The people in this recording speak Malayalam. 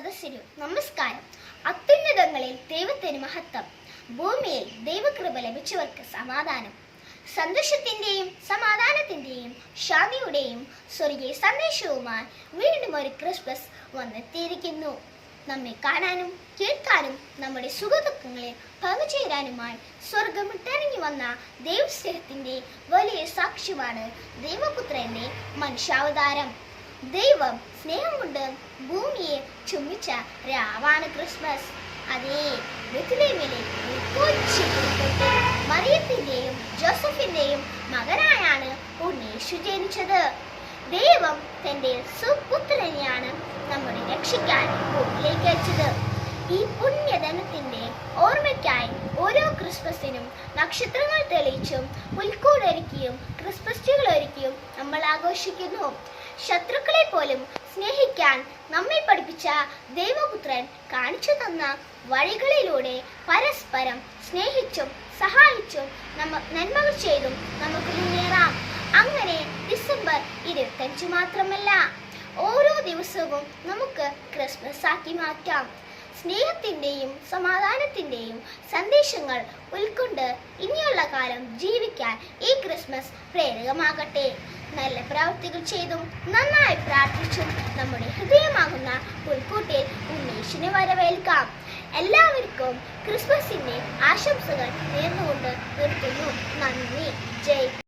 സദസ്സിനു നമസ്കാരം. അത്യുന്നതങ്ങളിൽ ദൈവത്തിന് മഹത്വം, ഭൂമിയിൽ ദൈവകൃപ ലഭിച്ചവർക്ക് സമാധാനം. സന്തോഷത്തിന്റെയും സമാധാനത്തിന്റെയും ശാന്തിയുടെയും സ്വർഗീയ സന്ദേശവുമായി വീണ്ടും ഒരു ക്രിസ്മസ് വന്നെത്തിയിരിക്കുന്നു. നമ്മെ കാണാനും കേൾക്കാനും നമ്മുടെ സുഖദുഃഖങ്ങളിൽ പങ്കുചേരാനുമായി സ്വർഗം വിട്ടിറങ്ങി വന്ന ദൈവസ്നേഹത്തിന്റെ വലിയ സാക്ഷ്യമാണ് ദൈവപുത്രന്റെ മനുഷ്യാവതാരം. ദൈവം സ്നേഹം കൊണ്ട് ഭൂമിയെ ചുംബിച്ച രാവാണ് ക്രിസ്മസ്. അതേ, ബെത്ലഹേമിലെ കൊച്ചു കുടുംബത്തിൽ മറിയത്തിന്റെയും ജോസഫിന്റെയും മകനായാണ് ഉണ്ണീശു ജനിച്ചത്. ദൈവം തന്റെ സുപുത്രനെയാണ് നമ്മുടെ രക്ഷിക്കാൻ ഭൂമിയിലേക്ക് അയച്ചത്. ഈ പുണ്യദിനത്തിന്റെ ഓർമ്മയ്ക്കായി ഓരോ ക്രിസ്മസിനും നക്ഷത്രങ്ങൾ തെളിയിച്ചും പുൽക്കൂടൊരുക്കിയും ക്രിസ്മസ് ട്രീകൾ ഒരുക്കിയും നമ്മൾ ആഘോഷിക്കുന്നു. ശത്രുക്കളെ പോലും സ്നേഹിക്കാൻ നമ്മെ പഠിപ്പിച്ച ദൈവപുത്രൻ കാണിച്ചു തന്ന വഴികളിലൂടെ പരസ്പരം സ്നേഹിച്ചും സഹായിച്ചും നന്മകൾ ചെയ്തും നമുക്ക് മുന്നേറാം. അങ്ങനെ ഡിസംബർ 25 മാത്രമല്ല, ഓരോ ദിവസവും നമുക്ക് ക്രിസ്മസ് ആക്കി മാറ്റാം. സ്നേഹത്തിന്റെയും സമാധാനത്തിന്റെയും സന്ദേശങ്ങൾ ഉൾക്കൊണ്ട് ഇനിയുള്ള കാലം ജീവിക്കാൻ ഈ ക്രിസ്മസ് പ്രേരകമാകട്ടെ. നല്ല പ്രവൃത്തികൾ ചെയ്തും നന്നായി പ്രാർത്ഥിച്ചും നമ്മുടെ ഹൃദയമാകുന്ന പുൽക്കൂട്ടിൽ ഉണ്ണീശിനെ വരവേൽക്കാം. എല്ലാവർക്കും ക്രിസ്മസിന്റെ ആശംസകൾ നേർന്നുകൊണ്ട് നിർത്തുന്നു. നന്ദി. ജയ്